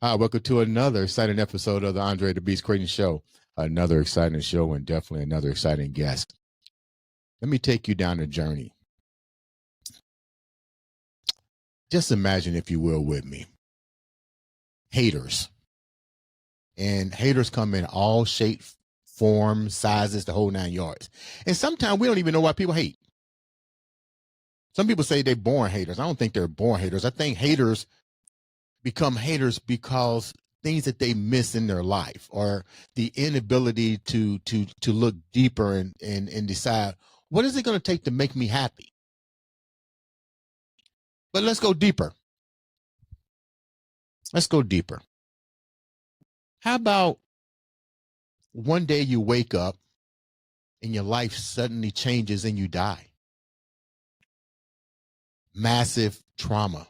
Hi, welcome to another exciting episode of the Andre The Beast Crayton Show. Another exciting show and definitely another exciting guest. Let me take you down a journey. Just imagine, if you will, with me, haters. And haters come in all shapes, forms, sizes, the whole 9 yards. And sometimes we don't even know why people hate. Some people say they're born haters. I don't think they're born haters. I think haters become haters because things that they miss in their life, or the inability to look deeper and decide, what is it going to take to make me happy. But let's go deeper. How about one day you wake up and your life suddenly changes and you die? Massive trauma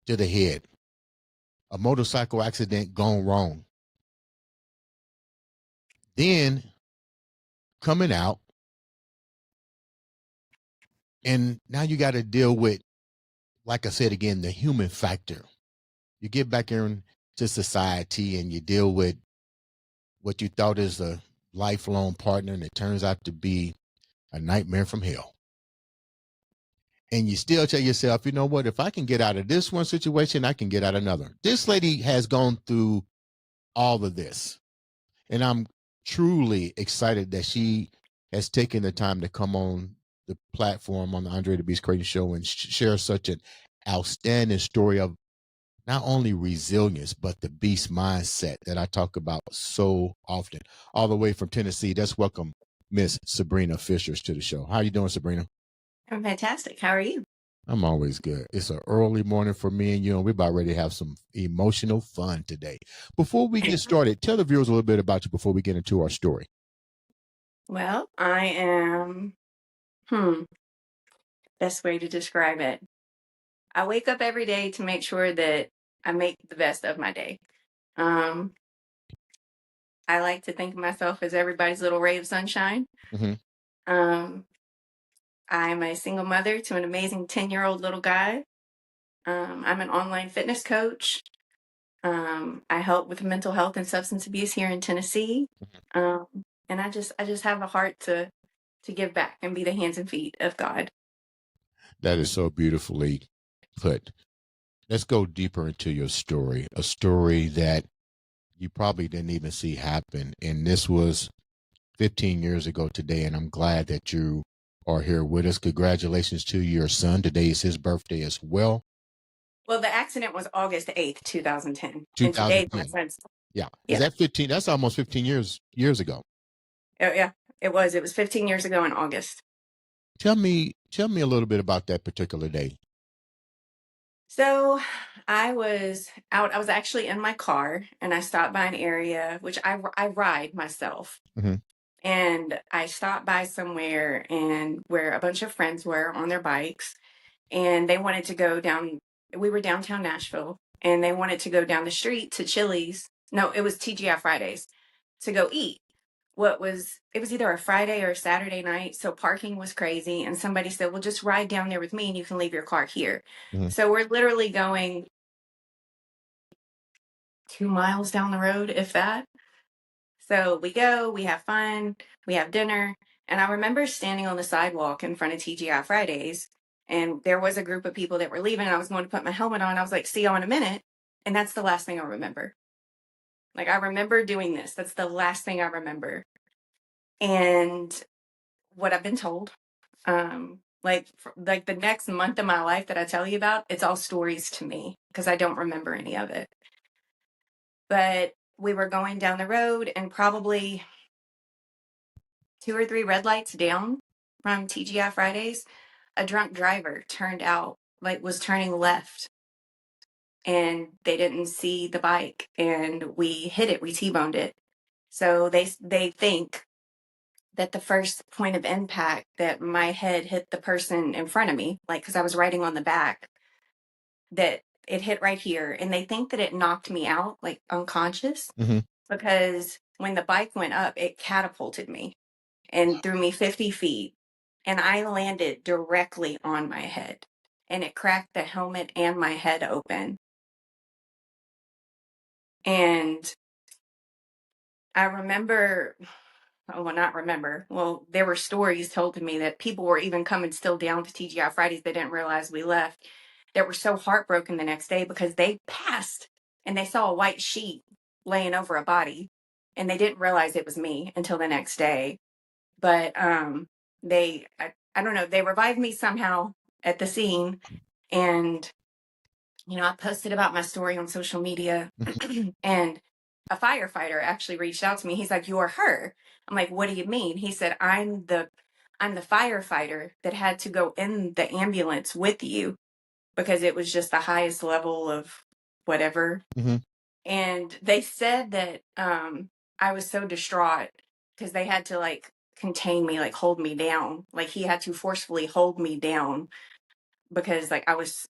to the head, a motorcycle accident gone wrong, then coming out, and now you got to deal with, like I said again, the human factor. You get back into society and you deal with what you thought is a lifelong partner, and it turns out to be a nightmare from hell. And you still tell yourself, you know what, if I can get out of this one situation, I can get out another. This lady has gone through all of this. And I'm truly excited that she has taken the time to come on the platform on the Andre the Beast Crayton Show and share such an outstanding story of not only resilience, but the beast mindset that I talk about so often. All the way from Tennessee, let's welcome Miss Sabrina Fisher to the show. How you doing, Sabrina? I'm fantastic. How are you? I'm always good. It's an early morning for me and you, and we're about ready to have some emotional fun today. Before we get started, tell the viewers a little bit about you before we get into our story. Well, I am, best way to describe it. I wake up every day to make sure that I make the best of my day. Um, I like to think of myself as everybody's little ray of sunshine. Mm-hmm. Um, I'm a single mother to an amazing 10-year-old little guy. I'm an online fitness coach. I help with mental health and substance abuse here in Tennessee. Um, and I just have a heart to give back and be the hands and feet of God. That is so beautifully put. Let's go deeper into your story, a story that you probably didn't even see happen. And this was 15 years ago today, and I'm glad that you are here with us. Congratulations to your son. Today is his birthday as well. Well, the accident was August 8th, 2010. And today's my 2010. son's. Yeah. Is Yeah. that 15? That's almost 15 years ago. Oh, yeah. It was. It was 15 years ago in August. Tell me a little bit about that particular day. So I was out. I was actually in my car and I stopped by an area, which I ride myself. Mm-hmm. And I stopped by somewhere and where a bunch of friends were on their bikes and they wanted to go down. We were downtown Nashville and they wanted to go down the street to Chili's. No, it was TGI Fridays to go eat. It was either a Friday or a Saturday night, so parking was crazy. And somebody said, well, just ride down there with me and you can leave your car here. Mm-hmm. So we're literally going 2 miles down the road, if that. So we go, we have fun, we have dinner. And I remember standing on the sidewalk in front of TGI Fridays, and there was a group of people that were leaving. And I was going to put my helmet on. I was like, see y'all in a minute. And that's the last thing I remember. Like, I remember doing this. That's the last thing I remember. And what I've been told, like the next month of my life that I tell you about, it's all stories to me because I don't remember any of it. But we were going down the road and probably 2 or 3 red lights down from TGI Fridays, a drunk driver was turning left and they didn't see the bike and we hit it, we T-boned it. So they think that the first point of impact that my head hit the person in front of me, like, because I was riding on the back, that it hit right here. And they think that it knocked me out, like unconscious, Mm-hmm. because when the bike went up, it catapulted me and threw me 50 feet. And I landed directly on my head and it cracked the helmet and my head open. And I remember, oh, well, not remember. Well, there were stories told to me that people were even coming still down to TGI Fridays. They didn't realize we left. That were so heartbroken the next day because they passed and they saw a white sheet laying over a body, and they didn't realize it was me until the next day. But I don't know, they revived me somehow at the scene, and I posted about my story on social media, Mhm. and a firefighter actually reached out to me. He's like, "You're her." I'm like, "What do you mean?" He said, I'm the firefighter that had to go in the ambulance with you because it was just the highest level of whatever. Mhm. And they said that I was so distraught because they had to like contain me, like hold me down. Like he had to forcefully hold me down because like I was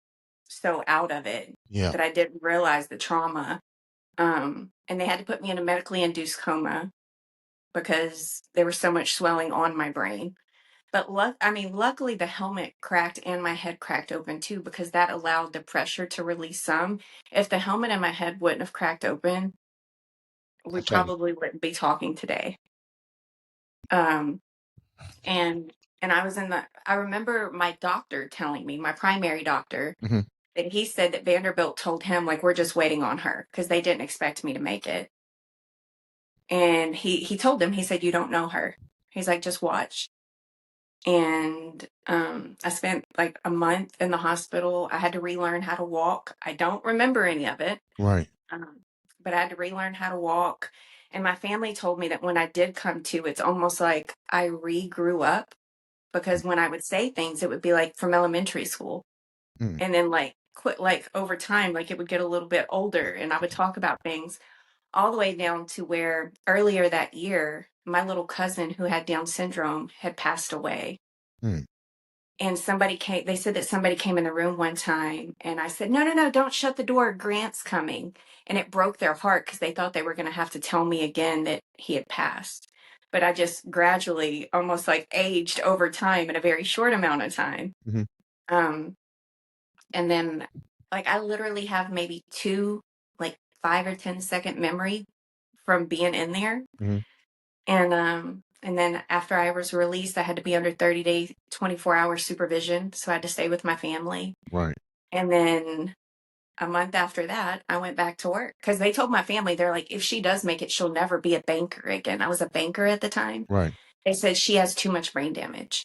so out of it Yeah. that I didn't realize the trauma. And they had to put me in a medically induced coma because there was so much swelling on my brain. But luckily the helmet cracked and my head cracked open too because that allowed the pressure to release some. If the helmet and my head wouldn't have cracked open, we Okay. probably wouldn't be talking today. Um, and I remember my doctor telling me, my primary doctor, Mhm. that he said that Vanderbilt told him like we're just waiting on her because they didn't expect me to make it. And he told him, he said, "You don't know her." He's like, "Just watch." And I spent like a month in the hospital. I had to relearn how to walk. I don't remember any of it, Right. um, but I had to relearn how to walk. And my family told me that when I did come to, it's almost like I re-grew up because when I would say things, it would be like from elementary school. Mm. And then like quit like over time, like it would get a little bit older and I would talk about things all the way down to where earlier that year, my little cousin who had Down syndrome had passed away. Mm. And they said that somebody came in the room one time and I said, "No, no, no, don't shut the door. Grant's coming." And it broke their heart because they thought they were going to have to tell me again that he had passed. But I just gradually almost like aged over time in a very short amount of time. Mhm. Um, and then like I literally have maybe two, like 5 or 10 second memory from being in there. Mhm. And then after I was released, I had to be under 30-day, 24-hour supervision. So I had to stay with my family. Right. And then a month after that, I went back to work because they told my family, they're like, if she does make it, she'll never be a banker again. I was a banker at the time. Right. They said she has too much brain damage.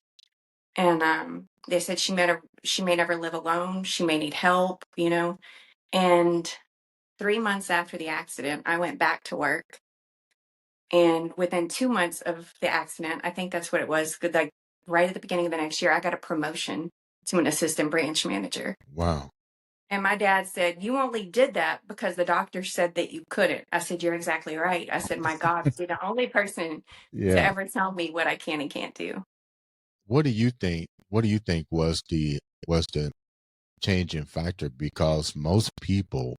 And they said she may never live alone. She may need help. And 3 months after the accident, I went back to work. And within 2 months of the accident, I think that's what it was, like right at the beginning of the next year, I got a promotion to an assistant branch manager. Wow. And my dad said, "You only did that because the doctor said that you couldn't." I said, "You're exactly right." I said, "My God, you're the only person to Yeah. ever tell me what I can and can't do." What do you think? What do you think was the changing factor? Because most people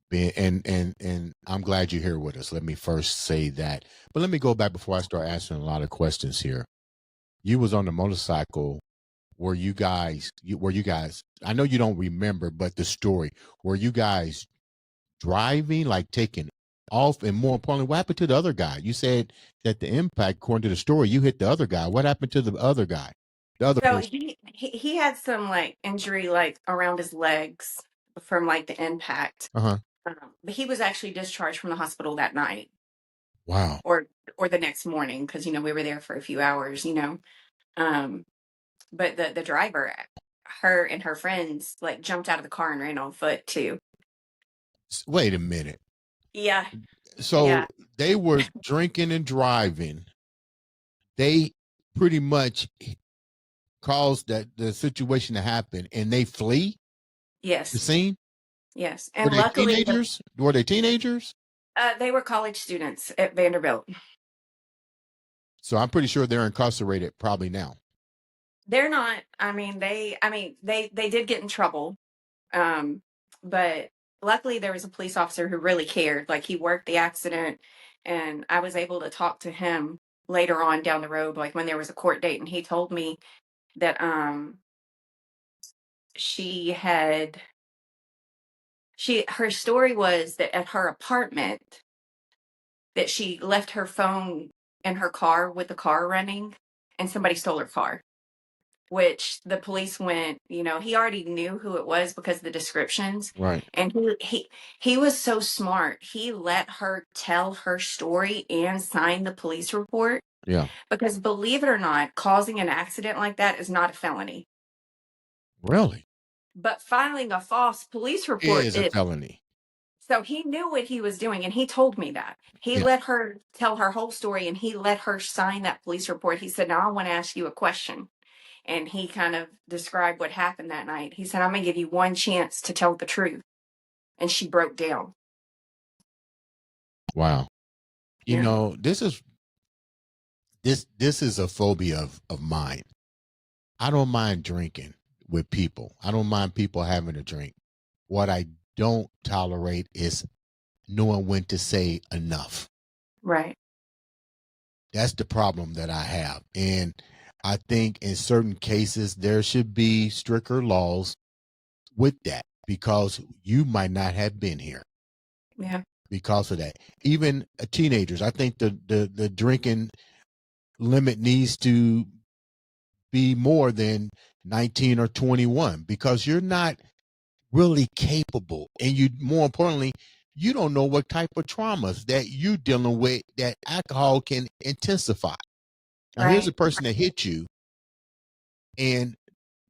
being and I'm glad you're here with us. Let me first say that. But let me go back before I start answering a lot of questions here. You was on the motorcycle. Were you guys I know you don't remember, but the story, were you guys driving, like taking off? And more importantly, what happened to the other guy? You said that the impact, according to the story, you hit the other guy. What happened to the other guy? The other So person? he had some like injury like around his legs from like the impact. Uh-huh. But he was actually discharged from the hospital that night Wow. or the next morning because we were there for a few hours. Um, but the driver, her and her friends like jumped out of the car and ran on foot too. Wait a minute. Yeah, So yeah, they were drinking and driving. They pretty much caused that the situation to happen, and they flee the yes, scene. yes. Were And they luckily, teenagers? Were they teenagers? they were college students at Vanderbilt. So I'm pretty sure they're incarcerated probably now. They're not. They did get in trouble, um, but luckily there was a police officer who really cared. Like he worked the accident, and I was able to talk to him later on down the road, like when there was a court date, and he told me that she had Her story was that at her apartment, that she left her phone in her car with the car running, and somebody stole her car. Which the police went, he already knew who it was because of the descriptions. Right. And he was so smart. He let her tell her story and sign the police report. Yeah. Because believe it or not, causing an accident like that is not a felony. Really? But filing a false police report Is a is. felony. So he knew what he was doing, and he told me that. He Yeah. let her tell her whole story, and he let her sign that police report. He said, "Now I want to ask you a question." And he kind of described what happened that night. He said, "I'm going to give you one chance to tell the truth." And she broke down. Wow. You Yeah. know, this is a phobia of mine. I don't mind drinking with people. I don't mind people having a drink. What I don't tolerate is knowing when to say enough. Right. That's the problem that I have. And I think in certain cases there should be stricter laws with that, because you might not have been here Yeah. because of that. Even teenagers, I think the drinking limit needs to be more than 19 or 21, because you're not really capable, and you, more importantly, you don't know what type of traumas that you dealing with that alcohol can intensify. Now here's a Right. person that hit you, and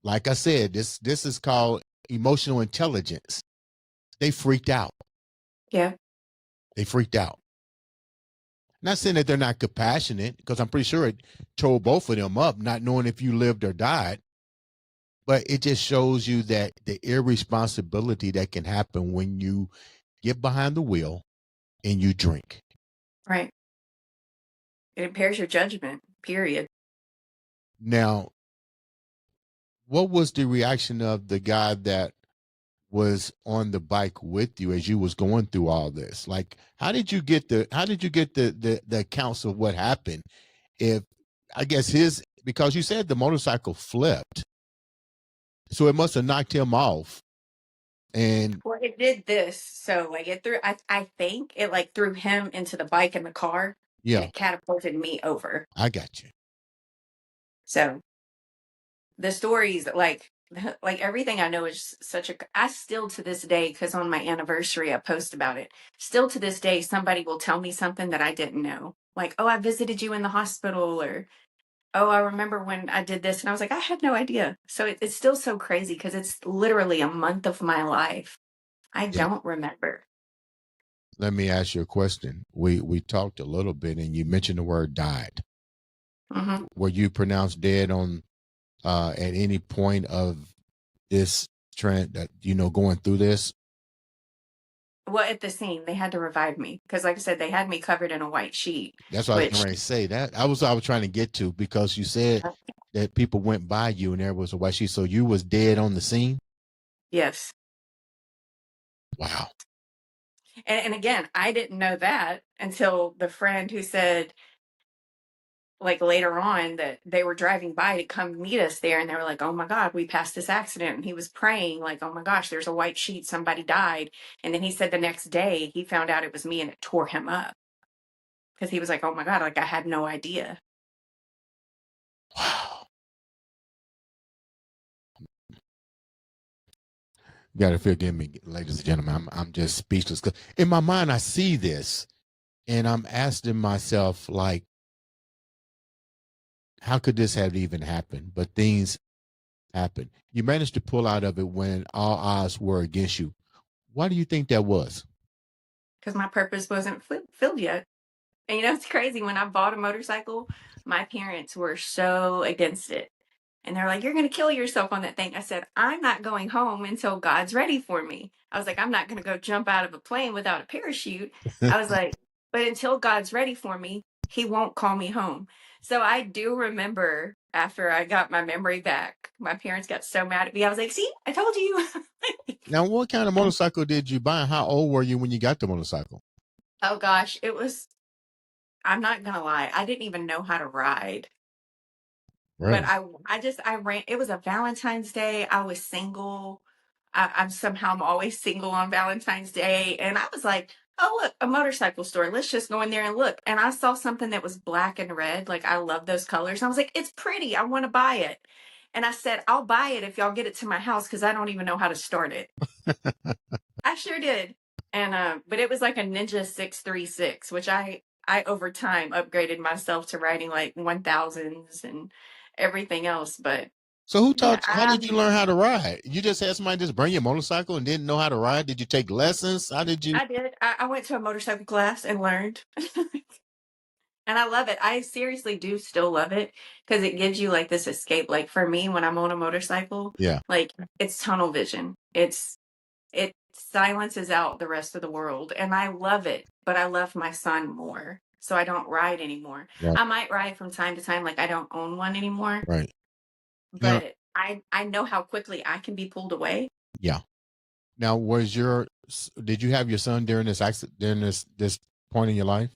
like I said, this is called emotional intelligence. They freaked out. Yeah. They freaked out. Not saying that they're not compassionate, because I'm pretty sure it tore both of them up, not knowing if you lived or died. But it just shows you that the irresponsibility that can happen when you get behind the wheel and you drink. Right. It impairs your judgment, period. Now, what was the reaction of the guy that was on the bike with you as you was going through all this? Like, how did you get the accounts of what happened? If I guess because you said the motorcycle flipped, so it must have knocked him off. And Well, it did this. So like it threw, I think it like threw him into the bike and the car, and yeah, it catapulted me over. I got you. So the stories, like everything I know is such a, I still to this day, because on my anniversary I post about it, still to this day somebody will tell me something that I didn't know, like, "Oh, I visited you in the hospital," or, "Oh, I remember when I did this," and I was like, "I had no idea." So it's still so crazy because it's literally a month of my life I Yeah. don't remember. Let me ask you a question. We talked a little bit, and you mentioned the word died. Hmm. Were you pronounced dead on at any point of this trend that going through this? Well, at the scene they had to revive me because, like I said, they had me covered in a white sheet, That's what I was which, going to say. That I was trying to get to, because you said that people went by you and there was a white sheet, so you was dead on the scene. yes. Wow. And again, I didn't know that until the friend who said, like later on, that they were driving by to come meet us there, and they were like, "Oh my God, we passed this accident," and he was praying like, "Oh my gosh, there's a white sheet, somebody died." And then he said the next day he found out it was me, and it tore him up because he was like, "Oh my God, like I had no idea." Wow. You got to forgive me, ladies and gentlemen. I'm just speechless. 'Cause in my mind, I see this, and I'm asking myself, like, how could this have even happened? But things happen. You managed to pull out of it when all odds were against you. Why do you think that was? Because my purpose wasn't filled yet. And it's crazy. When I bought a motorcycle, my parents were so against it. And they're like, "You're going to kill yourself on that thing." I said, "I'm not going home until God's ready for me." I was like, "I'm not going to go jump out of a plane without a parachute." I was like, "But until God's ready for me, He won't call me home." So I do remember after I got my memory back, my parents got so mad at me. I was like, "See, I told you." Now, what kind of motorcycle did you buy? How old were you when you got the motorcycle? Oh gosh, it was, I'm not going to lie, I didn't even know how to ride. But Really? I ran, it was a Valentine's Day. I was single. I'm always single on Valentine's Day. And I was like, oh, look, a motorcycle store. Let's just go in there and look. And I saw something that was black and red. Like, I love those colors. I was like, it's pretty. I want to buy it. And I said, I'll buy it if y'all get it to my house because I don't even know how to start it. I sure did. And but it was like a Ninja 636, which I over time upgraded myself to riding like 1000s and everything else. But So who yeah, taught you? How did you learn how to ride? You just had somebody just bring your motorcycle and didn't know how to ride? Did you take lessons? How did you? I did. I went to a motorcycle class and learned. And I love it. I seriously do still love it because it gives you like this escape. Like for me, when I'm on a motorcycle, Yeah, like it's tunnel vision. It silences out the rest of the world. And I love it, but I love my son more. So I don't ride anymore. right, I might ride from time to time, like I don't own one anymore, right. Now, but I know how quickly I can be pulled away. yeah. Now, did you have your son during this accident, during this point in your life?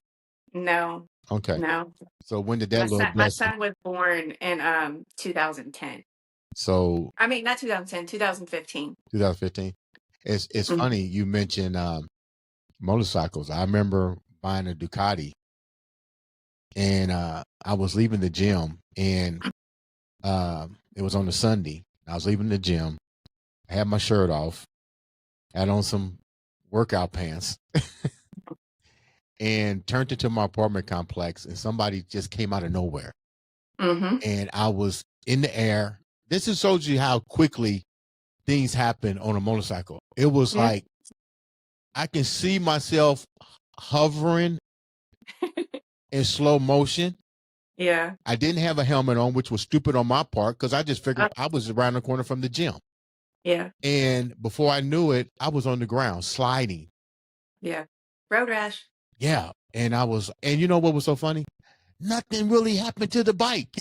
No, Okay. no. So when did that little My blessing? son was born in 2010. So I mean, not 2010, 2015. 2015. It's Mhm. funny you mentioned motorcycles. I remember buying a Ducati, and I was leaving the gym, and it was on a Sunday. I was leaving the gym. I had my shirt off, had on some workout pants, and turned into my apartment complex, and somebody just came out of nowhere, Mhm. and I was in the air. This just shows you how quickly things happen on a motorcycle. It was Yeah. like I can see myself hovering in slow motion. Yeah. I didn't have a helmet on, which was stupid on my part because I just figured Uh, I was around the corner from the gym. yeah. And before I knew it, I was on the ground sliding. Yeah. Road rash. Yeah. And you know what was so funny? Nothing really happened to the bike.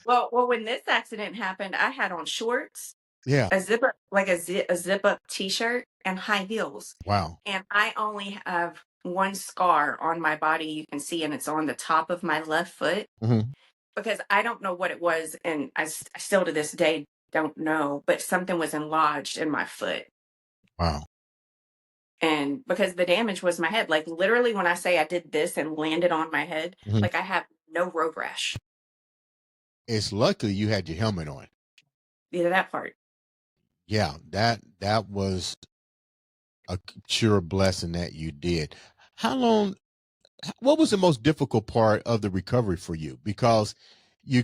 Well, when this accident happened, I had on shorts, Yeah. a zip up, like a zip up t-shirt and high heels. Wow. And I only have one scar on my body you can see, and it's on the top of my left foot Hmm. because I don't know what it was. And I still to this day don't know, but something was enlarged in my foot. Wow. And because the damage was my head, like literally when I say I did this and landed on my head, Hmm. like I have no road rash. It's lucky you had your helmet on. Either that part. Yeah, that was a sure blessing that you did. How long what was the most difficult part of the recovery for you? Because you,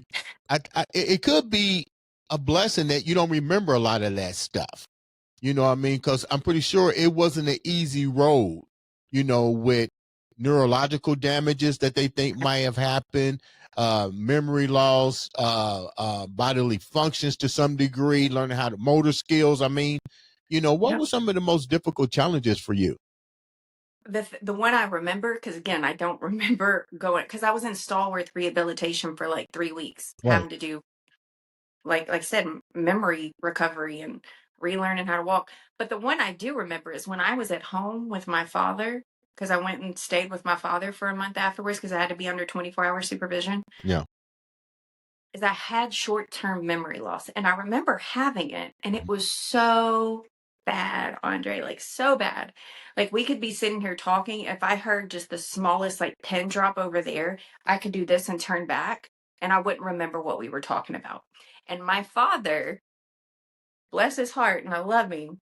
it could be a blessing that you don't remember a lot of that stuff. You know what I mean? Because I'm pretty sure it wasn't an easy road. With neurological damages that they think might have happened, memory loss, bodily functions to some degree, learning how to motor skills. I mean, what Yeah. were some of the most difficult challenges for you? The one I remember, because again, I don't remember going, because I was in Stallworth rehabilitation for like 3 weeks, Right. having to do like I said, memory recovery and relearning how to walk. But the one I do remember is when I was at home with my father, because I went and stayed with my father for a month afterwards because I had to be under 24-hour supervision. Yeah. Is I had short-term memory loss, and I remember having it, and it was so bad, Andre, like so bad. Like we could be sitting here talking, if I heard just the smallest like pin drop over there, I could do this and turn back, and I wouldn't remember what we were talking about. And my father, bless his heart, and I love him,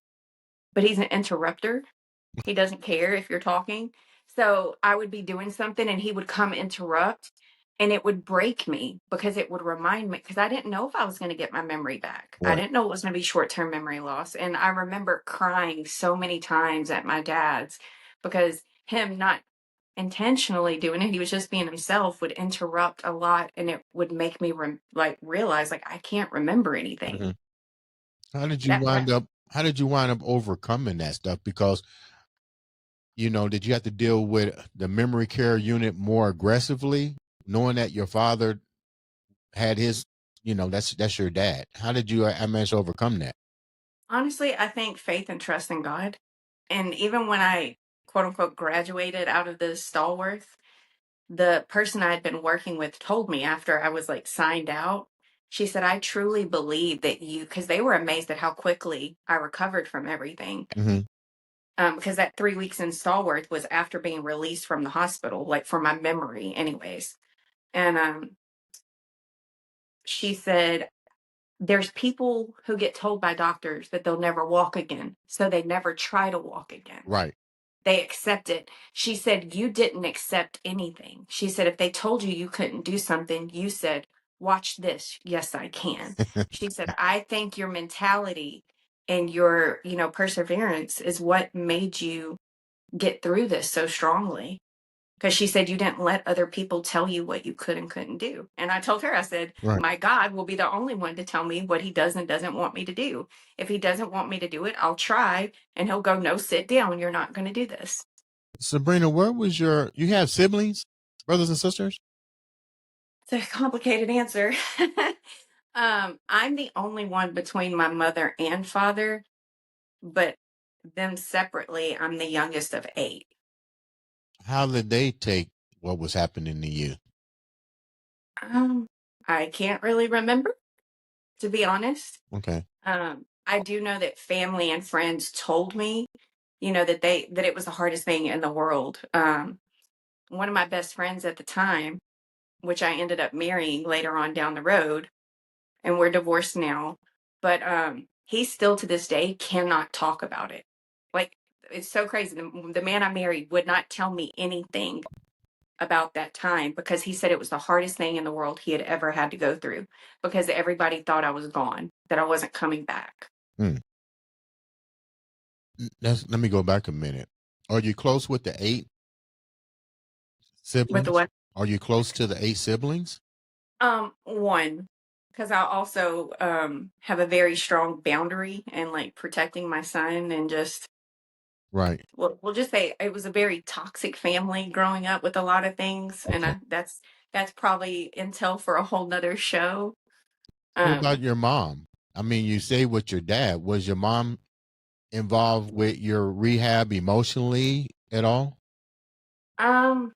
but he's an interrupter. He doesn't care if you're talking. So I would be doing something and he would come interrupt, and it would break me because it would remind me, because I didn't know if I was going to get my memory back. I Right. didn't know it was going to be short-term memory loss. And I remember crying so many times at my dad's because him not intentionally doing it, he was just being himself, would interrupt a lot, and it would make me like realize like I can't remember anything. Mhm. How did you That wind up? How did you wind up overcoming that stuff? Because did you have to deal with the memory care unit more aggressively, knowing that your father had his, that's your dad. How did you manage to overcome that? Honestly, I think faith and trust in God. And even when I quote unquote graduated out of the Stallworth, the person I had been working with told me after I was like signed out, She said, I truly believe that because they were amazed at how quickly I recovered from everything. Hmm. Because that 3 weeks in Stallworth was after being released from the hospital, like for my memory, anyways. And she said, there's people who get told by doctors that they'll never walk again. So they never try to walk again. Right. They accept it. She said, you didn't accept anything. She said, if they told you you couldn't do something, you said, watch this. Yes, I can. She said, I think your mentality and your, perseverance is what made you get through this so strongly. Because she said, you didn't let other people tell you what you could and couldn't do. And I told her, I said, Right. my God will be the only one to tell me what he does and doesn't want me to do. If he doesn't want me to do it, I'll try. And he'll go, no, sit down. You're not going to do this. Sabrina, where was you have siblings, brothers and sisters? It's a complicated answer. I'm the only one between my mother and father, but them separately, I'm the youngest of 8. How did they take what was happening to you? Um, I can't really remember, to be honest. Okay. I do know that family and friends told me, that it was the hardest thing in the world. One of my best friends at the time, which I ended up marrying later on down the road, and we're divorced now, but he still to this day cannot talk about it. Like, it's so crazy. The man I married would not tell me anything about that time because he said it was the hardest thing in the world he had ever had to go through because everybody thought I was gone, that I wasn't coming back. Hmm. Let me go back a minute. Are you close with the 8 With the siblings? what? Are you close to the 8 siblings? One, because I also have a very strong boundary and like protecting my son and just Right. we'll just say it was a very toxic family growing up with a lot of things, and Okay. that's probably intel for a whole nother show. What about Um, your mom? I mean, you say with your dad. Was your mom involved with your rehab emotionally at all? um,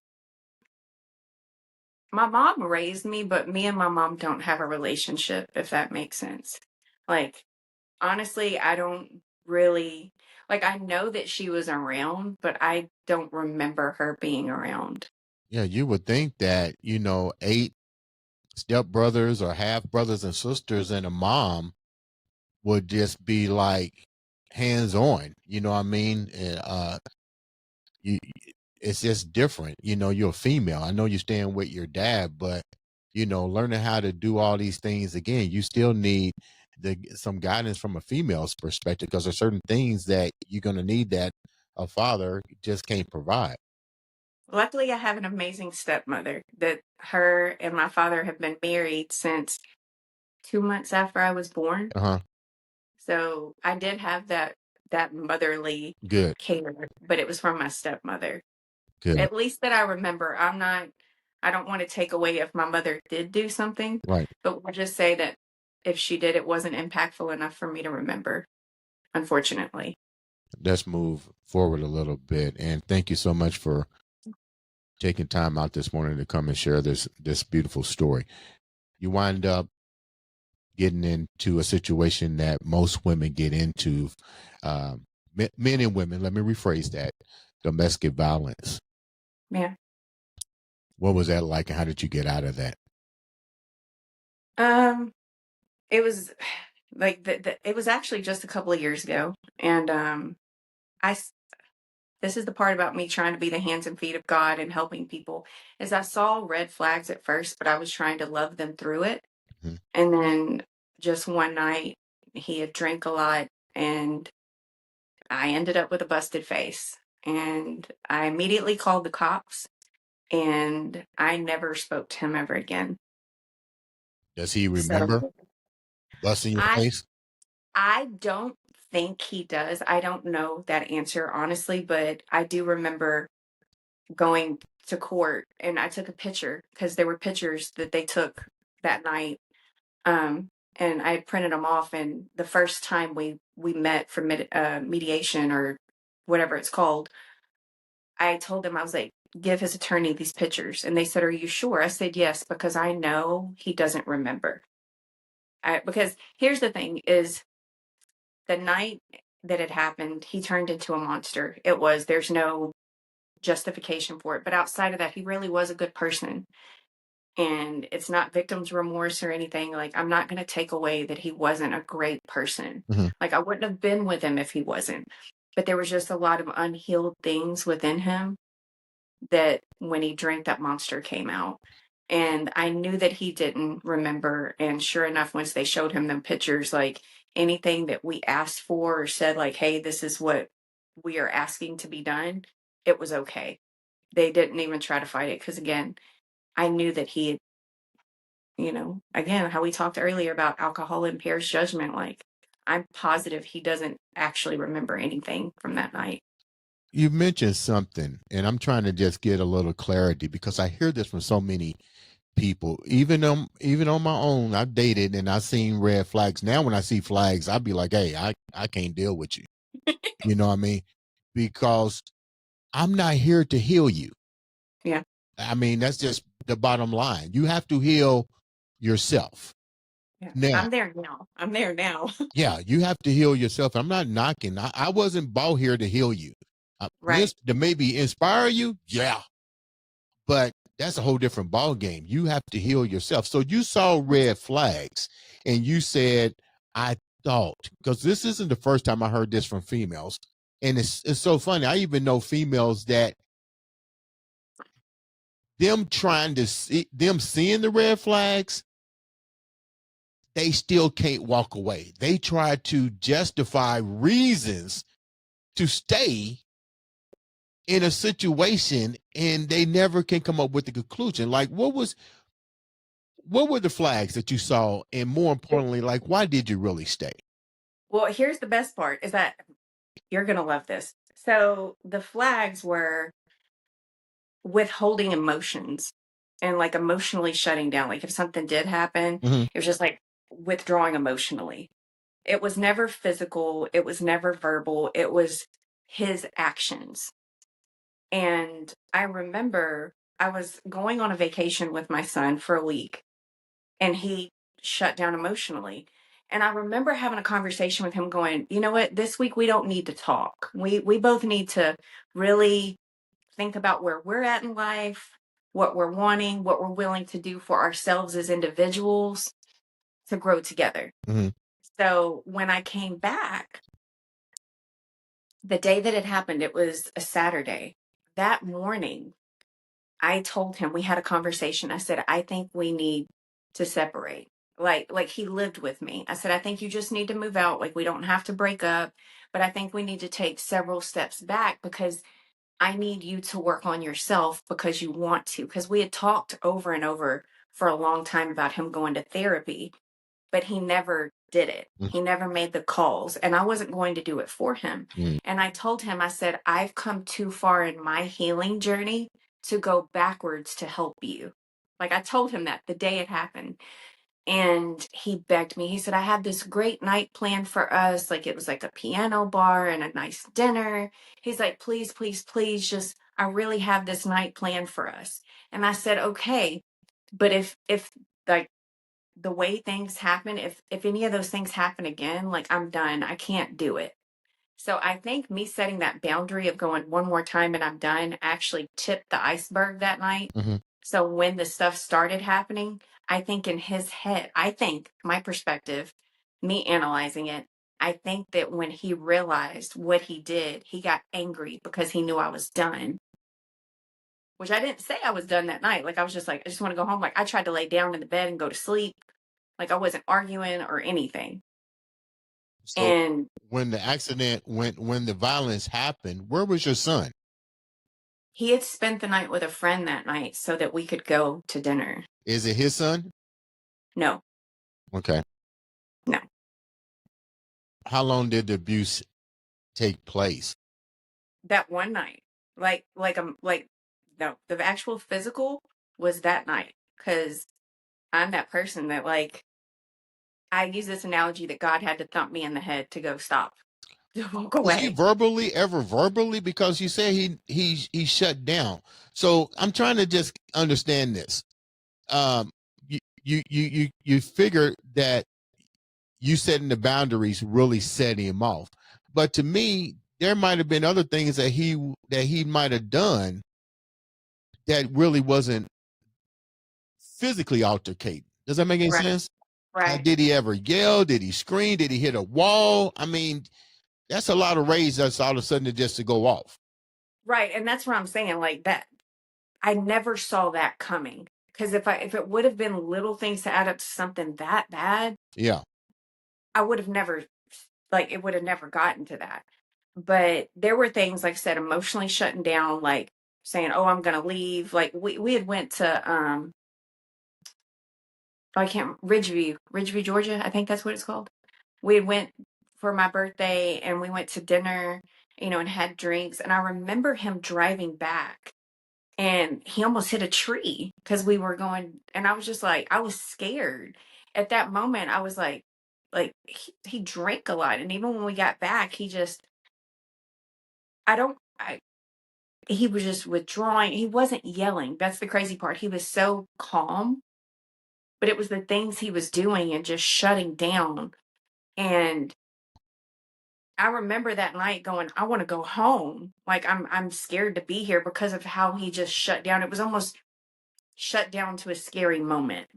my mom raised me, but me and my mom don't have a relationship, if that makes sense. Like, honestly, I don't really like. I know that she was around, but I don't remember her being around. Yeah, you would think that, 8 stepbrothers or half brothers and sisters and a mom would just be like hands on, you know what I mean? And you it's just different. You're a female. I know you're staying with your dad, but learning how to do all these things again, you still need some guidance from a female's perspective because there's certain things that you're gonna need that a father just can't provide. Luckily, I have an amazing stepmother that her and my father have been married since 2 months after I was born. Uh-huh. So I did have that motherly Good, care, but it was from my stepmother. good. At least that I remember. I don't want to take away if my mother did do something, Right. but we'll just say that if she did, it wasn't impactful enough for me to remember, unfortunately. Let's move forward a little bit. And thank you so much for taking time out this morning to come and share this beautiful story. You wind up getting into a situation that most women get into, men and women. Let me rephrase that: domestic violence. Yeah. What was that like, and how did you get out of that? Um, it was like it was actually just a couple of years ago, and I s- this is the part about me trying to be the hands and feet of God and helping people is I saw red flags at first, but I was trying to love them through it. Mhm. And then just one night he had drank a lot and I ended up with a busted face. And I immediately called the cops and I never spoke to him ever again. Does he remember So busting your I face? I don't think he does. I don't know that answer honestly, but I do remember going to court and I took a picture because there were pictures that they took that night. Um, and I printed them off. And the first time we met for mediation or whatever it's called, I told them I was like, give his attorney these pictures, and they said, "Are you sure?" I said, "Yes," because I know he doesn't remember. Because here's the thing is the night that it happened, he turned into a monster. There's no justification for it. But outside of that, he really was a good person. And it's not victim's remorse or anything. Like, I'm not going to take away that he wasn't a great person. Mhm. Like, I wouldn't have been with him if he wasn't. But there was just a lot of unhealed things within him that when he drank, that monster came out. And I knew that he didn't remember. And sure enough, once they showed him them pictures, like anything that we asked for or said, like, hey, this is what we are asking to be done, it was okay. They didn't even try to fight it. Because again, I knew that he had, again, how we talked earlier about alcohol impairs judgment. Like, I'm positive he doesn't actually remember anything from that night. You mentioned something, and I'm trying to just get a little clarity because I hear this from so many people. Even on my own, I've dated and I've seen red flags. Now, when I see flags, I'll be like, "Hey, I can't deal with you." You know what I mean? Because I'm not here to heal you. Yeah. I mean, that's just the bottom line. You have to heal yourself. Yeah. Now, I'm there now. I'm there now. yeah, you have to heal yourself. I'm not knocking. I wasn't bought here to heal you. Right. To maybe inspire you, yeah, but that's a whole different ball game. You have to heal yourself. So you saw red flags, and you said, "I thought," because this isn't the first time I heard this from females, and it's so funny. I even know females that them seeing the red flags, they still can't walk away. They try to justify reasons to stay in a situation, and they never can come up with the conclusion. Like, what were the flags that you saw, and more importantly, like, why did you really stay? Well, here's the best part is that you're going to love this. So the flags were withholding emotions and like emotionally shutting down. Like if something did happen, Mhm. it was just like withdrawing emotionally. It was never physical. It was never verbal. It was his actions. And I remember I was going on a vacation with my son for a week and he shut down emotionally. And I remember having a conversation with him going, you know what, this week we don't need to talk. We both need to really think about where we're at in life, what we're wanting, what we're willing to do for ourselves as individuals to grow together. Mhm. So when I came back, the day that it happened, it was a Saturday. That morning, I told him, we had a conversation. I said, I think we need to separate. Like he lived with me. I said, I think you just need to move out. Like we don't have to break up, but I think we need to take several steps back because I need you to work on yourself because you want to. Because we had talked over and over for a long time about him going to therapy, but he never did it. Mhm. He never made the calls, and I wasn't going to do it for him. Mhm. And I told him, I said, I've come too far in my healing journey to go backwards to help you. Like I told him that the day it happened. And he begged me. He said, I had this great night planned for us. Like it was like a piano bar and a nice dinner. He's like, please, please, please, just, I really have this night planned for us. And I said, okay. But if like the way things happen, if any of those things happen again, like I'm done. I can't do it. So I think me setting that boundary of going one more time and I'm done actually tipped the iceberg that night. Mhm. So when the stuff started happening, I think in his head, I think my perspective, me analyzing it, I think that when he realized what he did, he got angry because he knew I was done. Which I didn't say I was done that night. Like I was just like, I just want to go home. Like I tried to lay down in the bed and go to sleep. Like I wasn't arguing or anything. So And when the accident, when the violence happened, where was your son? he had spent the night with a friend that night so that we could go to dinner. Is it his son? No, Okay. no. How long did the abuse take place? That one night. Like no, the actual physical was that night. Cause I'm that person that like I use this analogy that God had to thump me in the head to go stop. To walk Was he away. verbally? Because you say he shut down. So I'm trying to just understand this. Um, you figure that you setting the boundaries really set him off. But to me, there might have been other things that he might have done that really wasn't physically altercating. Does that make any Right. sense? Right. Did he ever yell? Did he scream? Did he hit a wall? I mean, that's a lot of rage that's all of a sudden just to go off. Right. And that's what I'm saying. Like that, I never saw that coming. Because if it would have been little things to add up to something that bad, Yeah. I would have never, like, it would have never gotten to that. But there were things, like I said, emotionally shutting down, like saying, "Oh, I'm gonna leave." Like we had went to oh, I can't, Ridgeview, Georgia. I think that's what it's called. We had went for my birthday and we went to dinner, and had drinks. And I remember him driving back and he almost hit a tree because we were going, and I was just like, I was scared. At that moment, I was like he drank a lot. And even when we got back, I don't, I, he was just withdrawing. He wasn't yelling. That's the crazy part. He was so calm, but it was the things he was doing and just shutting down. And I remember that night going, I want to go home. Like I'm scared to be here because of how he just shut down. It was almost shut down to a scary moment.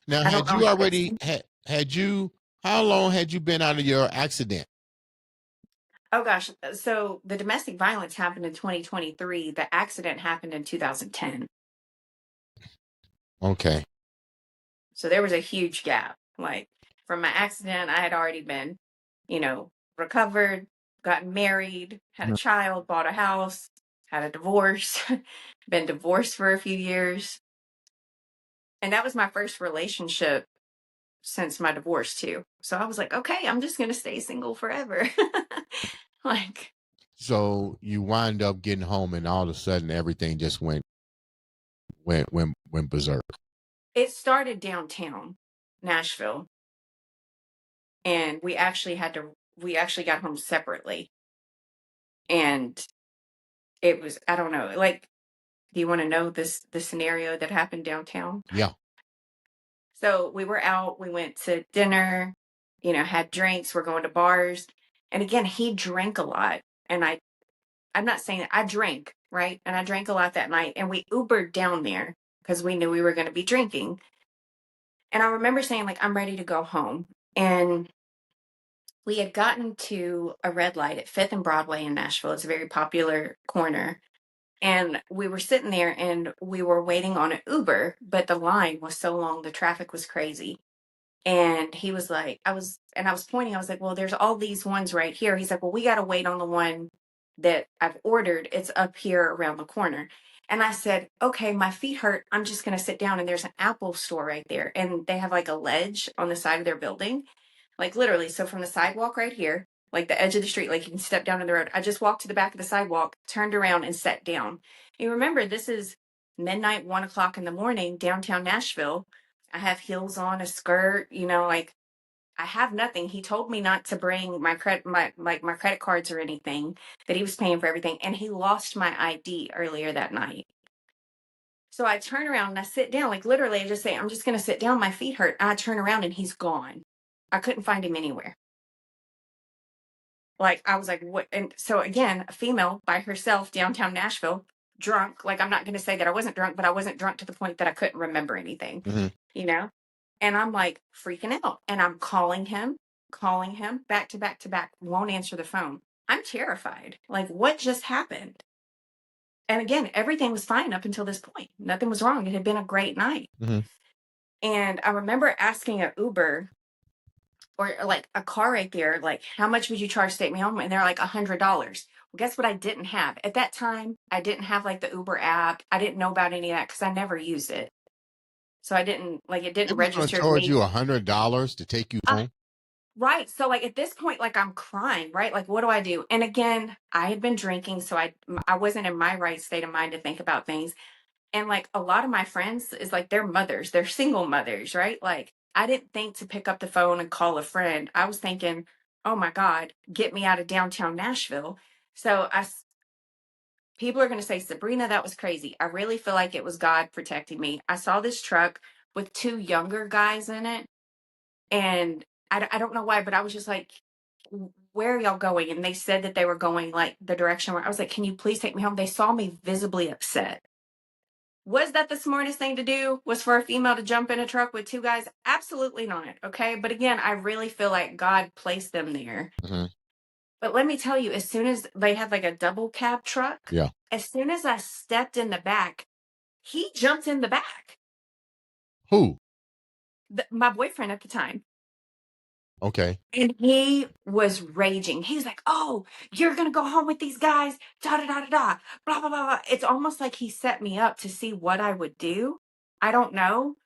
Now, I don't had know you how to already explain. had you how long had you been out of your accident? Oh gosh. So the domestic violence happened in 2023. The accident happened in 2010. Okay. So there was a huge gap. Like from my accident, I had already been, you know, recovered, gotten married, had a Mhm. child, bought a house, had a divorce, been divorced for a few years. And that was my first relationship since my divorce too. So I was like, okay, I'm just gonna stay single forever. Like So you wind up getting home and all of a sudden everything just went berserk. it started downtown Nashville, and we actually got home separately. And it was, I don't know, like, do you want to know the scenario that happened downtown? Yeah. So we were out, we went to dinner, had drinks, we're going to bars. And again, he drank a lot. And I'm not saying that I drank, right? And I drank a lot that night. And we Ubered down there because we knew we were going to be drinking. And I remember saying, like, I'm ready to go home. And we had gotten to a red light at Fifth and Broadway in Nashville. It's a very popular corner. And we were sitting there and we were waiting on an Uber, but the line was so long, the traffic was crazy. And he was like, I was pointing, I was like, well, there's all these ones right here. He's like, well, we got to wait on the one that I've ordered. It's up here around the corner. And I said, okay, my feet hurt. I'm just going to sit down. And there's an Apple store right there. And they have like a ledge on the side of their building, like literally. So from the sidewalk right here, like the edge of the street, like you can step down in the road. I just walked to the back of the sidewalk, turned around and sat down. You remember, this is midnight, 1 o'clock in the morning, downtown Nashville. I have heels on, a skirt, like I have nothing. He told me not to bring my credit, my credit cards or anything, that he was paying for everything. And he lost my ID earlier that night. So I turn around and I sit down, like literally I just say, I'm just going to sit down. My feet hurt. I turn around and he's gone. I couldn't find him anywhere. Like I was like, what? And so again, a female by herself, downtown Nashville, drunk. Like I'm not going to say that I wasn't drunk, but I wasn't drunk to the point that I couldn't remember anything, Mhm. you know? And I'm like freaking out. And I'm calling him back to back to back, won't answer the phone. I'm terrified. Like, what just happened? And again, everything was fine up until this point. Nothing was wrong. It had been a great night. Mhm. And I remember asking an Uber or like a car right there, like, how much would you charge to take me home? And they're like $100. Well, guess what I didn't have? At that time, I didn't have like the Uber app. I didn't know about any of that because I never used it. So I didn't, like, it They didn't was gonna register to charge me. you $100 to take you home. Right. So like at this point, like I'm crying, right? Like, what do I do? And again, I had been drinking, so I wasn't in my right state of mind to think about things. And like a lot of my friends is like they're mothers, they're single mothers, right? Like I didn't think to pick up the phone and call a friend. I was thinking, oh my God, get me out of downtown Nashville. So people are going to say, Sabrina, that was crazy. I really feel like it was God protecting me. I saw this truck with two younger guys in it, and I don't know why, but I was just like, where are y'all going? And they said that they were going like the direction where I was like, can you please take me home? They saw me visibly upset. Was that the smartest thing to do? Was for a female to jump in a truck with two guys? Absolutely not. Okay. But again, I really feel like God placed them there. Hmm. But let me tell you, as soon as they had like a double cab truck, Yeah. as soon as I stepped in the back, he jumped in the back. Who? My boyfriend at the time. Okay. And he was raging. He was like, "Oh, you're gonna go home with these guys, da da da da da, blah blah blah blah." It's almost like he set me up to see what I would do. I don't know.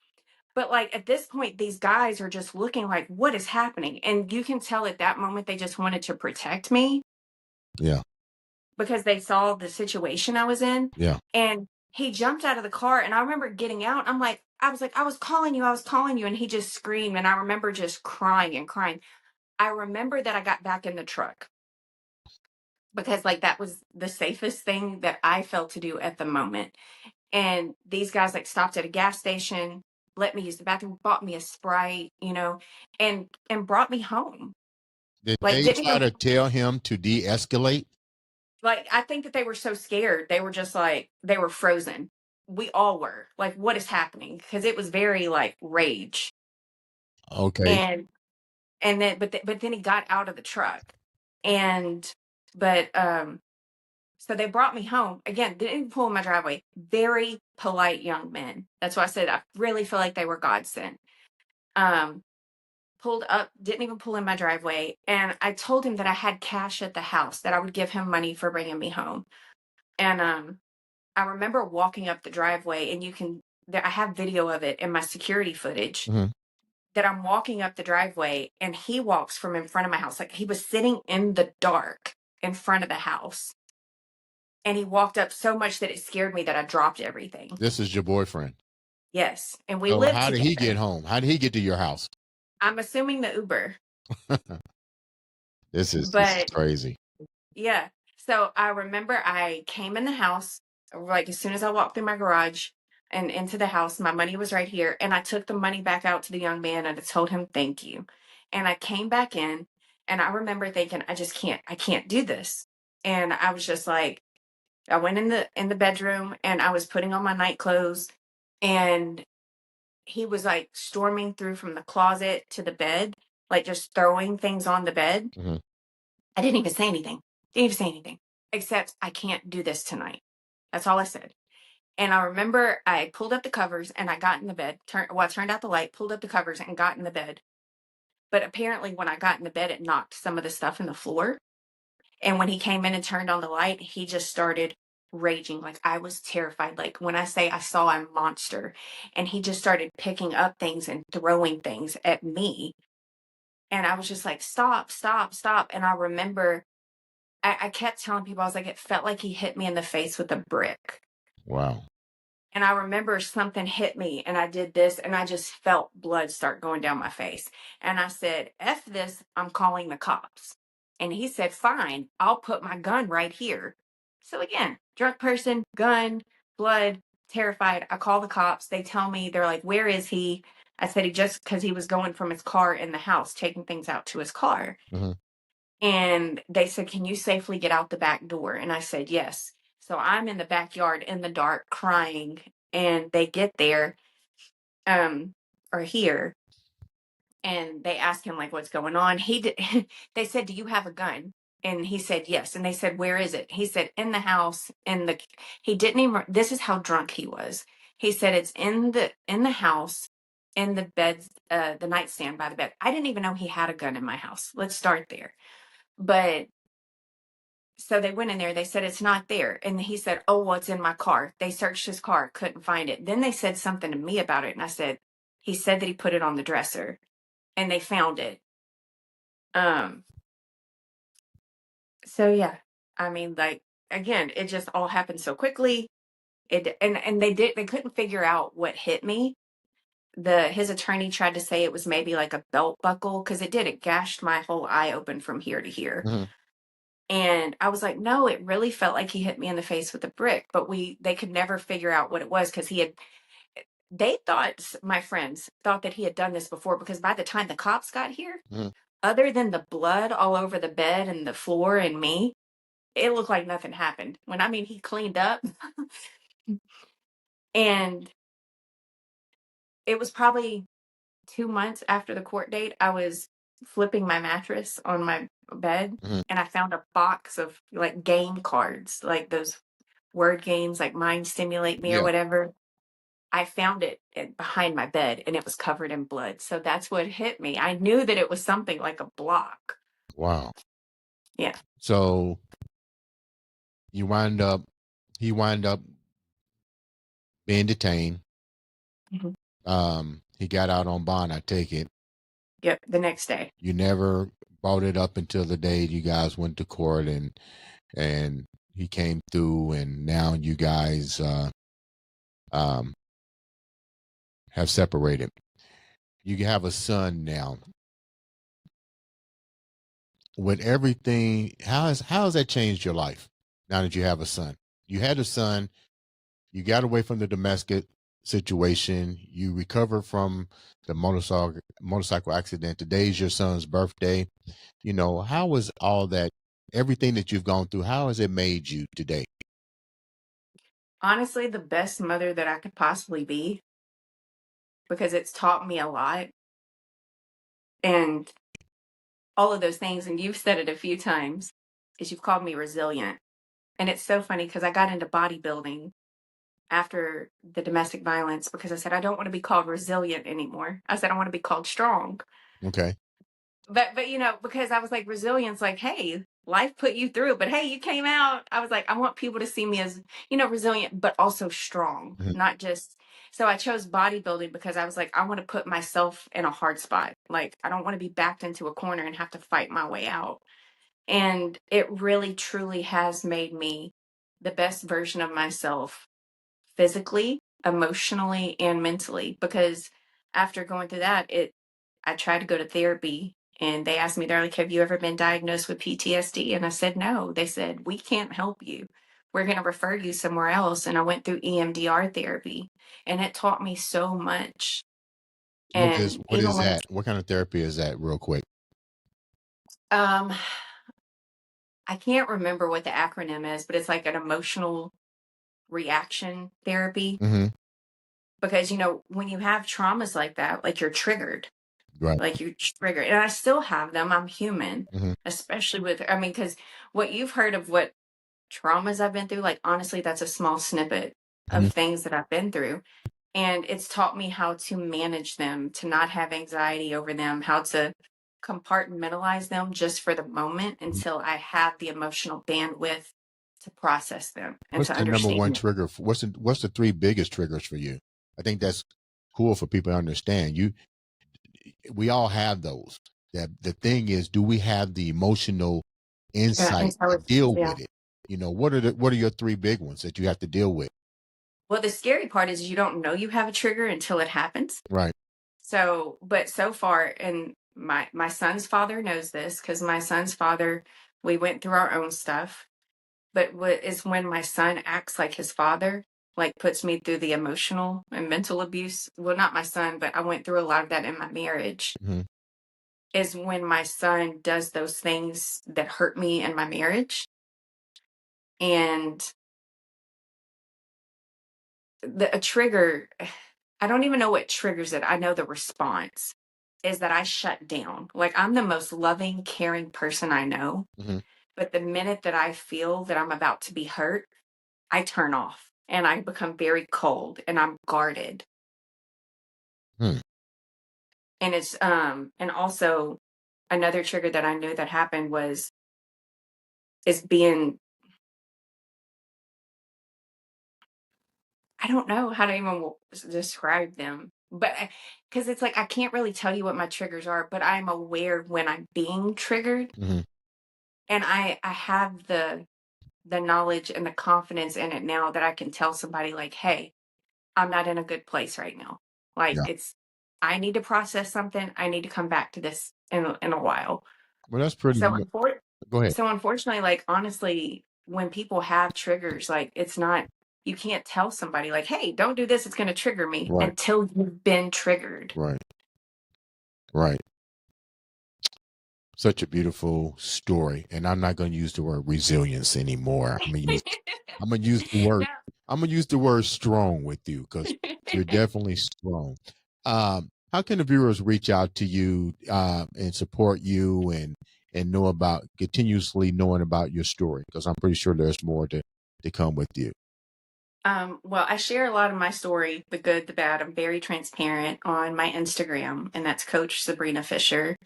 But like at this point, these guys are just looking like, what is happening? And you can tell at that moment they just wanted to protect me Yeah. because they saw the situation I was in. Yeah. And he jumped out of the car. And I remember getting out. I was like, I was calling you, I was calling you. And he just screamed. And I remember just crying and crying. I remember that I got back in the truck because like that was the safest thing that I felt to do at the moment. And these guys like stopped at a gas station, let me use the bathroom, bought me a Sprite, and brought me home. Did Like they didn't try even to tell him to de-escalate? like I think that they were so scared. They were just like they were frozen. We all were. Like what is happening? Because it was very like rage. Okay. And then but then he got out of the truck. And but so they brought me home. Again, didn't even pull in my driveway. Very polite young men. That's why I said I really feel like they were God sent. Um, Pulled up, didn't even pull in my driveway. And I told him that I had cash at the house, that I would give him money for bringing me home. And I remember walking up the driveway, and I have video of it in my security footage Hmm. that I'm walking up the driveway, and he walks from in front of my house. Like he was sitting in the dark in front of the house. And he walked up so much that it scared me that I dropped everything. This is your boyfriend. Yes, and we So lived how did he get together. home? How did he get to your house? I'm assuming the Uber, This is but crazy. yeah. So I remember I came in the house, like as soon as I walked through my garage and into the house, my money was right here, and I took the money back out to the young man and I told him thank you. And I came back in, and I remember thinking, I can't do this. And I was just like, I went in the bedroom and I was putting on my night clothes, and he was like storming through from the closet to the bed, like just throwing things on the bed. Hmm. I didn't even say anything. Didn't even say anything except I can't do this tonight. That's all I said. And I remember I pulled up the covers and I got in the bed. I turned out the light, pulled up the covers, and got in the bed. But apparently, when I got in the bed, it knocked some of the stuff in the floor. And when he came in and turned on the light, he just started raging. Like I was terrified. Like when I say I saw a monster, and he just started picking up things and throwing things at me. And I was just like, stop, stop, stop. And I remember I kept telling people, I was like, it felt like he hit me in the face with a brick. Wow. And I remember something hit me and I did this and I just felt blood start going down my face. And I said, F this, I'm calling the cops. And he said, fine, I'll put my gun right here. So again, drunk person, gun, blood, terrified. I call the cops. They tell me, they're like, where is he? I said, he just, because he was going from his car in the house, taking things out to his car. Hmm. And they said, can you safely get out the back door? And I said, yes. So I'm in the backyard in the dark crying, and they get there, um, or here, and they ask him like what's going on. He did, they said, do you have a gun? And he said, yes. And they said, where is it? He said, in the house, he didn't even, this is how drunk he was. He said, it's in the house, in the bed, the nightstand by the bed. I didn't even know he had a gun in my house. Let's start there. But so they went in there, they said it's not there. And he said, oh, well, it's in my car. They searched his car, couldn't find it. Then they said something to me about it. And I said, he said that he put it on the dresser and they found it. Um, so yeah, I mean, like, again, it just all happened so quickly. And they couldn't figure out what hit me. His attorney tried to say it was maybe like a belt buckle, because it gashed my whole eye open from here to here. Hmm. And I was like, no, it really felt like he hit me in the face with a brick, but they could never figure out what it was, because they thought, my friends thought that he had done this before, because by the time the cops got here, Mhm. other than the blood all over the bed and the floor and me, it looked like nothing happened. When I mean he cleaned up, and it was probably 2 months after the court date, I was flipping my mattress on my bed, Mhm. and I found a box of like game cards, like those word games like Mind Stimulate Me or Yeah. whatever. I found it behind my bed, and it was covered in blood. So that's what hit me. I knew that it was something like a block. Wow. Yeah. So you wind up, he wind up being detained. Mhm. He got out on bond, I take it. Yep. The next day. You never brought it up until the day you guys went to court and he came through and now you guys um have separated. You have a son now. With everything, how has that changed your life now that you have a son? You had a son, you got away from the domestic situation, you recovered from the motorcycle accident. Today's your son's birthday. How was all that, everything that you've gone through, how has it made you today? Honestly, the best mother that I could possibly be, because it's taught me a lot and all of those things. And you've said it a few times, is you've called me resilient. And it's so funny because I got into bodybuilding after the domestic violence because I said, I don't want to be called resilient anymore. I said, I want to be called strong. Okay. But because I was like, resilience, like, hey, life put you through, but hey, you came out. I was like, I want people to see me as, resilient, but also strong, Mhm. not just. So I chose bodybuilding because I was like, I want to put myself in a hard spot. Like, I don't want to be backed into a corner and have to fight my way out. And it really, truly has made me the best version of myself physically, emotionally, and mentally. Because after going through that, I tried to go to therapy, and they asked me, they're like, have you ever been diagnosed with PTSD? And I said, no. They said, we can't help you. We're going to refer you somewhere else. And I went through EMDR therapy, and it taught me so much. And What even is when, that? What kind of therapy is that, real quick? um, I can't remember what the acronym is, but it's like an emotional reaction therapy. Hmm. Because, when you have traumas like that, like you're triggered, Right. like you trigger, and I still have them. I'm human, Hmm. especially with, I mean, because what you've heard of what traumas I've been through, like, honestly, that's a small snippet Hmm. of things that I've been through. And it's taught me how to manage them, to not have anxiety over them, how to compartmentalize them just for the moment until I have the emotional bandwidth to process them and What's to the number understand one them. trigger? What's the three biggest triggers for you? I think that's cool for people to understand. We all have those. That the thing is, do we have the emotional Yeah, insight to intelligence. deal Yeah. with it? What are your three big ones that you have to deal with? Well, the scary part is you don't know you have a trigger until it happens. Right. So, but so far, and my son's father knows this because my son's father, we went through our own stuff. But what is when my son acts like his father, like puts me through the emotional and mental abuse. Well, not my son, but I went through a lot of that in my marriage. Hmm. Is when my son does those things that hurt me in my marriage, and a trigger. I don't even know what triggers it. I know the response is that I shut down. Like, I'm the most loving, caring person I know. Hmm. But the minute that I feel that I'm about to be hurt, I turn off and I become very cold and I'm guarded. Hmm. And and also another trigger that I knew that happened is being, I don't know how to even describe them. But because it's like I can't really tell you what my triggers are, but I'm aware when I'm being triggered, Hmm. and I have the knowledge and the confidence in it now that I can tell somebody like, hey, I'm not in a good place right now. Like, Yeah. I need to process something. I need to come back to this in a while. Well, that's pretty. So Go ahead. unfortunately, like, honestly, when people have triggers, like, it's not You can't tell somebody like, hey, don't do this, it's going to trigger me, Right. until you've been triggered. Right. Right. Such a beautiful story. And I'm not going to use the word resilience anymore. I'm gonna use the word No. I'm gonna use the word strong with you because you're definitely strong. How can the viewers reach out to you and support you and know about continuously knowing about your story? Because I'm pretty sure there's more to come with you. Well, I share a lot of my story, the good, the bad. I'm very transparent on my Instagram, and that's Coach Sabrina Fisher.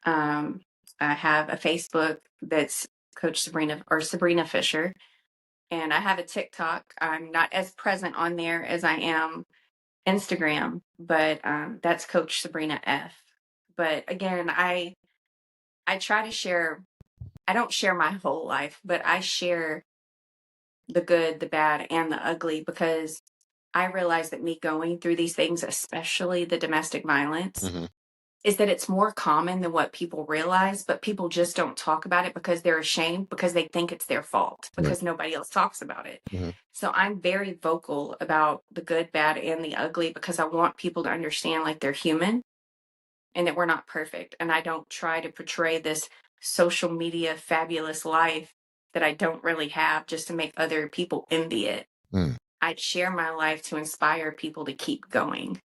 Um, I have a Facebook that's Coach Sabrina or Sabrina Fisher, and I have a TikTok. I'm not as present on there as I am Instagram, but that's Coach Sabrina F. But again, I try to share. I don't share my whole life, but I share the good, the bad, and the ugly, because I realize that me going through these things, especially the domestic violence, Hmm. is that it's more common than what people realize, but people just don't talk about it because they're ashamed, because they think it's their fault, Right. because nobody else talks about it. Hmm. So I'm very vocal about the good, bad, and the ugly, because I want people to understand like they're human and that we're not perfect. And I don't try to portray this social media fabulous life that I don't really have just to make other people envy it. Mm. I'd share my life to inspire people to keep going.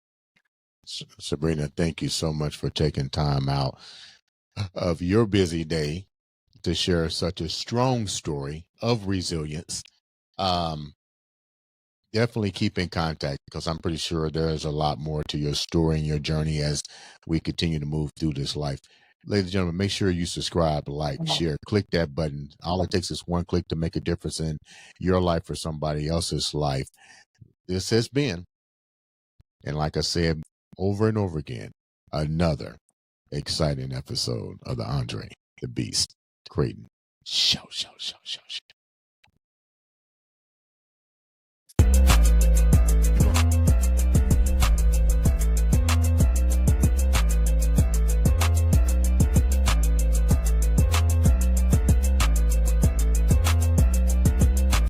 Sabrina, thank you so much for taking time out of your busy day to share such a strong story of resilience. Um, Definitely keep in contact because I'm pretty sure there's a lot more to your story and your journey as we continue to move through this life. Ladies and gentlemen, make sure you subscribe, like, share, click that button. All it takes is one click to make a difference in your life or somebody else's life. This has been, and like I said over and over again, another exciting episode of the Andre the Beast Crayton Show.